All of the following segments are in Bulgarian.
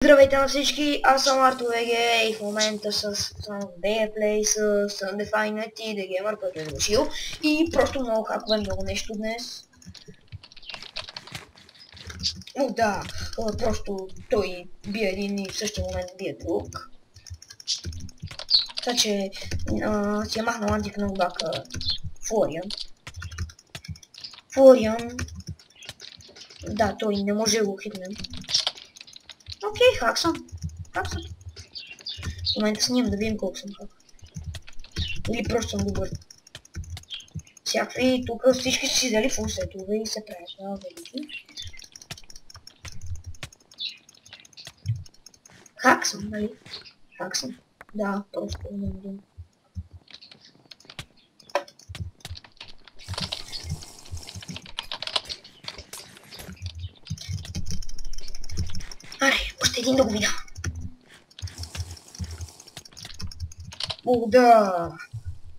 Здравейте на всички, аз съм ArtoVG и в момента съм в Gameplay с Undefined и The Gamer, който е дошъл. И просто много хакове, много нещо днес. О, да, просто той бие един и в същия момент бие друг. Така че си е махнал антикнокбака Флориан. Да, той не може да го хитнем. Окей, хак съм. В момента снимам да видим колко съм хак. Или просто съм добър. Всякакви тук всички си взели фулсетове и се правят велики. Хак съм, нали? Хак съм. Да, просто не дума. Аре, още един да го видя. О, да.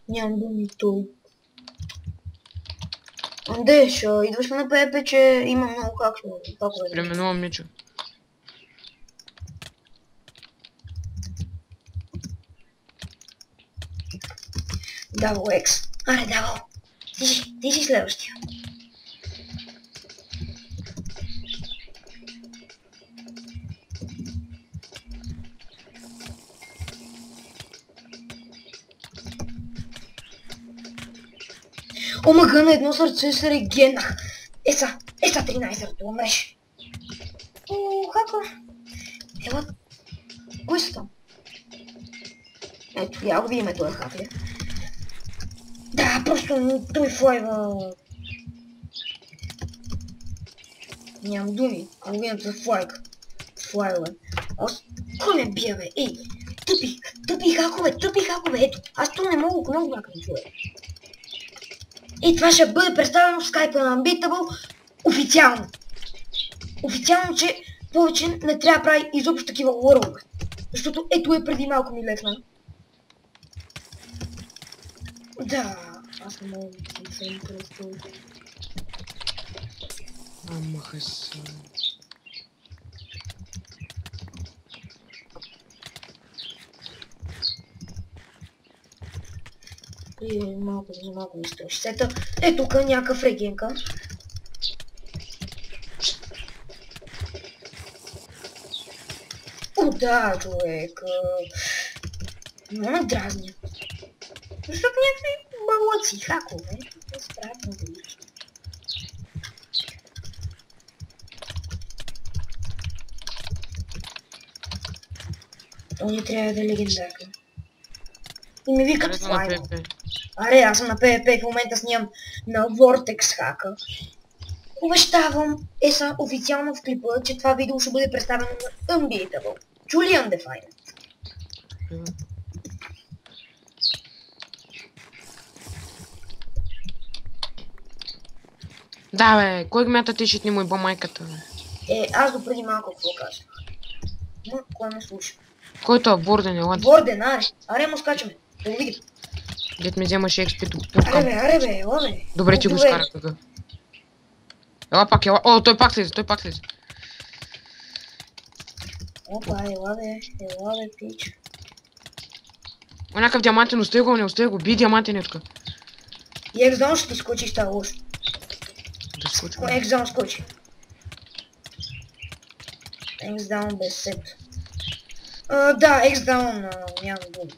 Нямам думи той. Андеш, идваш ме на ПВП, че има много хакове. Преименувам Мичо. Даво Екс. Аре, Даво. Ти си следващия. Омага, на едно сърце се регенах. Еса 13, да умреш. О, хака. Ела, кой са там? Ето, я го видим, това хафия. Да, просто той флайва. Нямам думи, ако видим за флайва. Кой ме бие, бе? Ей, тъпи хакове, ето. Аз то не мога много бакам, човек. И това ще бъде представено в скайпа на Unbeatable официално. Официално, че повече не трябва да прави изобщо такива лорове. Защото ето е преди малко ми легна. Да, аз не мога да съм просто... Амаха се. И малко ми стоиш сета. Е тук някакъв регенка. О, да, човек. Но ме дразня. Защото някакви балъци, хакове, те справят много лично. То не трябва да е легендарка. И ми викат флайва. Аре, аз съм на PvP, в момента снимам на Vortex хака. Обещавам, са официално в клипа, че това видео ще бъде представено на Unbeatable. Чули Undefined? Да, бе, кой гмята ти ще ни му иба майката, бе? Аз допреди малко какво казах. Но, кой ме слуша? Който е Борден, ела? Борден, аре му скачаме. Да го видим. Дет ми вземаше експито пукам. Аре бе, ела бе. Добре, ти го скарах така. Ела пак, ела. О, той пак слезе. Опа, ела бе, пич. О, някакъв диамантен, остави го, би диамантен тук. И екздаун ще ти скочи, става лошо. Да скочи. Екздаун скочи. Екздаун без сет. Да, екздаун, нямам думи.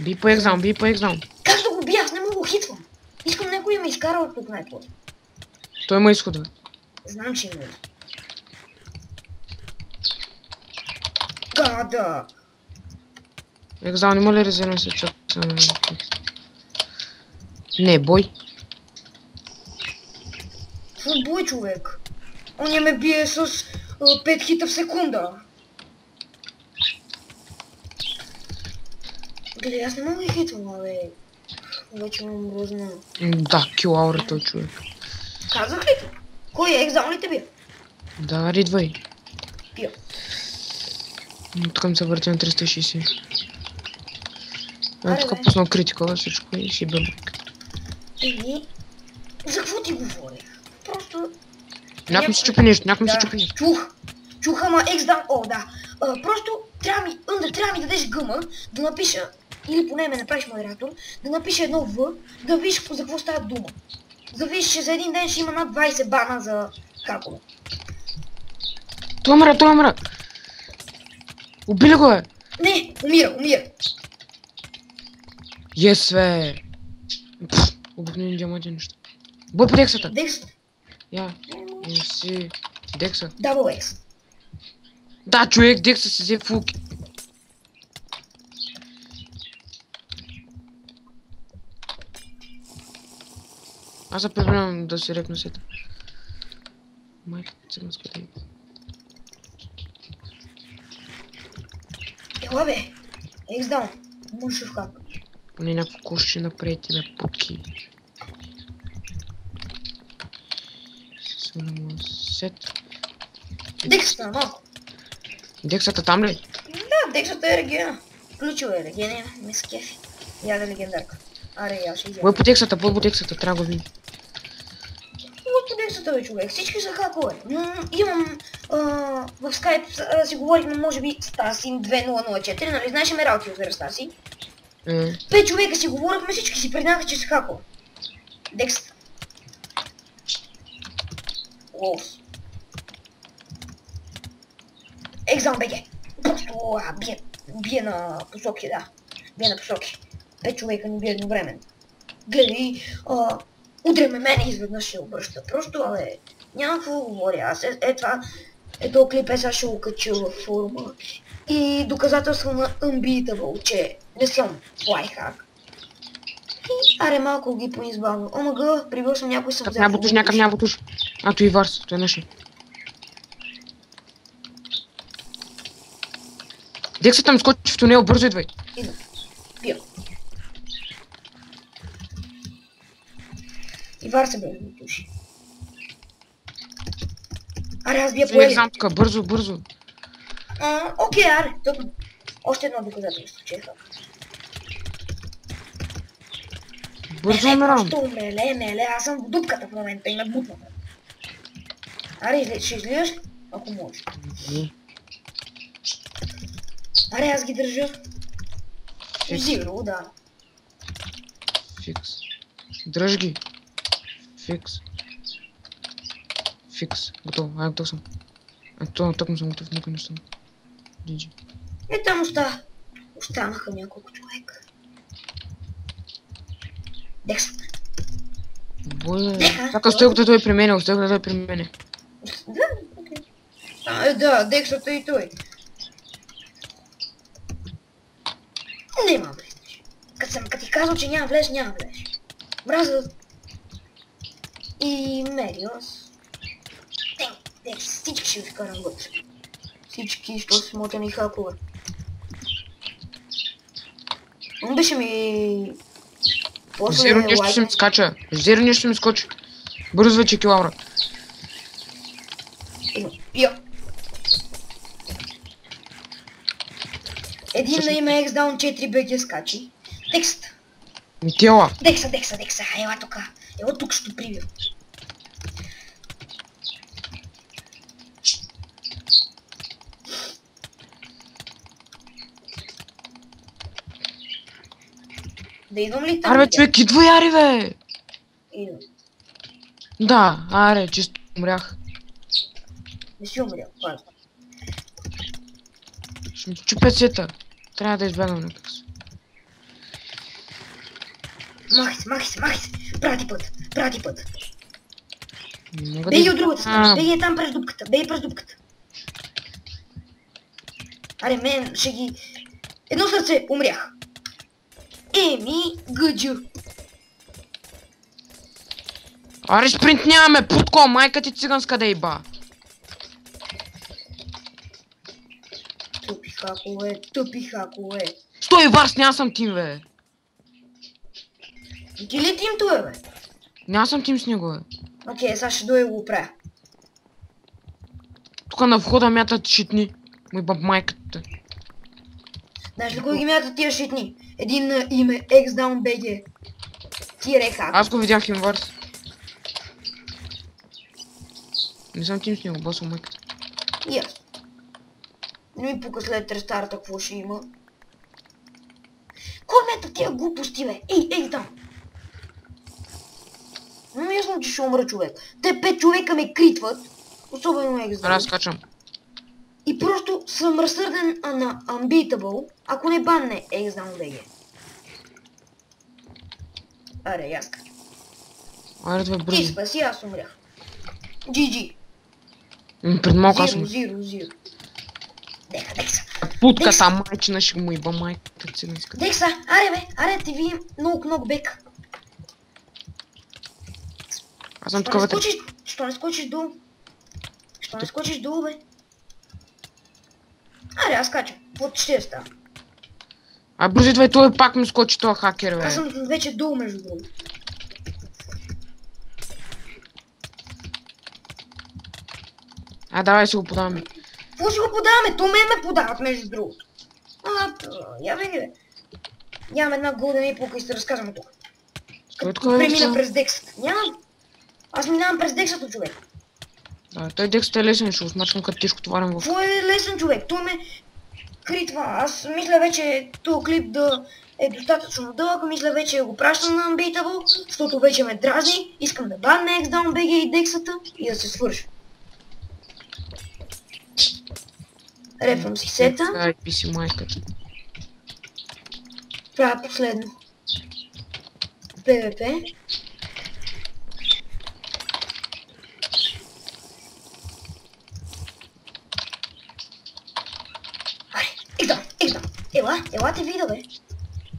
Би по екздаун. Как да го бия? Аз не мога го хитвам. Искам някой да ме изкара от тук най-после. Той има изхода. Знам, че има. Да. Екздаун има ли резервен се чак? Не, бой. Това бой, човек. Он ме бие с 5 хита в секунда. Гледай, аз не мога да хитвам, бе. Вече имам грозна. Да, килаура той човек. Казах ли? Кой е? Екздаун ли те бие? Да, ридвай. Пия. Тук ми се върти на 360. Аре, тук пуснал критикала всичко и си бе. За какво ти говорих? Просто... Някой ми се чупи нещо, Чух. чух, ама X-Down, о, да. Просто трябва ми дадеш гъма, да напиша, или поне ме направиш модератор, да напиша едно В, да видиш за какво става дума. За да видиш, че за един ден ще има над 20 бана за хакове. Той умра! Убили го е! Не, умира. Yes, бе! Обикновени диамантни неща. Бой по дексата! Декс, Я, си... Декса. дабл X. Да, човек, Декса си взе фулки. Аз се прибирам да си репна сета. Майка циганска да е. Ела бе, X-Down, мъж в хак. Поне някакво кошче напред тебе, путки. Сет. Дексата на малко. Дексата там ли? Да, Дексата е регена. Включил е регена, ми с кефи. Я да легендарка. Аре, я ще изява. Бой по дексата, трябва да го видим. По Дексата бе, човек, всички са хакове. Имам в скайп си говорихме, може би, Стаси 2004, нали знаеш Емералд юзера Стаси? 5 човека си говорихме, всички си признаха, че са хакове. Дексата. Лоус. X-Down БГ. Просто бие на посоки, да. Бие на посоки. 5 човека ни бие едновременно. Гледай, удряме мене изведнъж ще обръща. Просто, няма какво говоря. Аз това, ето клип сега ще го качил във форума. И доказателство на Unbeatable, че не съм лайфхак. Аре, малко ги поизбавно. Омага, прибил съм някой съм взел. Няма бутуш. А, то и Варс, той е нещо. Дексата ми скочи в тунел, бързо идвай. Идвам. Бия. И Вар се бе души. Аре, аз бия по Ели. Тук, бързо. Окей, аре, тук. Още едно доказателство, че е хак. Бързо умирам. Що умреле, аз съм в дупката в момента и ме бутнаха. Аре, ще излияш? Ако можеш. Аре, аз ги държа. Зиро, да. Фикс. Дръж ги. Фикс. Готово. Готов съм. Тъкмо съм готов, никой не съм. GG. Там останаха няколко човека. Декс. Бой, чакай, стойката той при мене, Да, окей. Да, Дексата и той. Нема влезеш. Като ти казал, че няма влез. Мразът. И Мериос. Декс, всички ще ви вкарам вътре. Всички, що са смотани хакове. Он беше ми... Зеро нещо ще ми скача. Зеро нещо ще ми скочи. Бързо вече килаура. Йо. Един на име X-Down 4 BG скачи. Текст. Тела. Декса. Ела тука. Ела тук ще прибил. Да идвам ли там? Аре, човек, идвай, аре, бе! Идвам. Да, аре, чисто умрях. Не си умрял, пазва. Ще ми чупят сета. Трябва да избягам някак си. Махай се. Прати път. Не мога Бей от другата страна. Бей е там през дупката. Аре, мен ще ги... Едно сърце, умрях. Еми, гъджу. Аре, спринт нямаме, путко, майка ти циганска да иба. Тъпи хакове. Стой, Варс, няма съм тим, бе. Ти ли тим това, бе? Няма съм тим с него, бе. Окей, сега ще дойде го оправя. Тук на входа мятат шитни. Мой баб майката. Знаеш ли кой ги мятат тия шитни? Един на име X-Down BG. Тире хак. Аз го видях им, Варс. Не съм тим с него, босо майката. И аз. Не ми пука след рестарта какво ще има. Кой мета тия глупости, бе? Ей там! Но ми ясно, че ще умра човек. Те 5 човека ме критват. Особено екзамен. Аз скачам. И просто съм разсърден на Unbeatable, ако не банне Exdown BG. Аре, я скачам. Айде, бе, Ти бързи. спаси, аз умрях. GG. Пред малко аз съм. 0. Декса. Путката майчина ще му иба майката циганска. Декса, аре ти ви много бек. Аз съм такова вътре. Що не скочиш долу? Що не скочиш долу, бе? Аре, аз скачам. Вот ще става. А бързи, две, той пак ми скочи този хакер, бе. Аз съм вече долу, между другото. А, давай си го подаваме. Какво ще го подаваме? То ме подават, между другото. Я види, бе. Нямам една голден епока и се разказвам тук. Той тук е Премина през дексата. Нямам. Аз минавам през дексата, човек. Да, той декст е лесен, ще го смачкам като тежко товарен в... Какво е лесен, човек? Той ме критва. Аз мисля вече този клип да е достатъчно дълъг. Мисля вече го пращам на Unbeatable, защото вече ме дразни. Искам да банне Exdown BG и дексата и да се свърши. Рефвам си сета. Ай, писи майката. Правя последно. ПВП. Ела те вида, бе.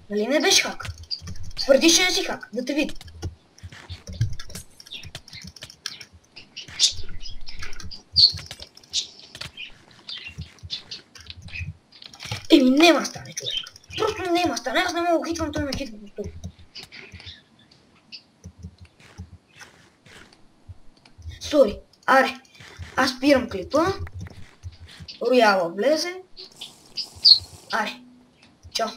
Нали не беше хак? Твърди, че не си хак, да те видя. Еми, нема стане, човек. Просто нема стане, аз не мога да хитвам, той ме хитва по тук. Сори, аре. Аз спирам клипа. Рояла влезе. Аре. Чао.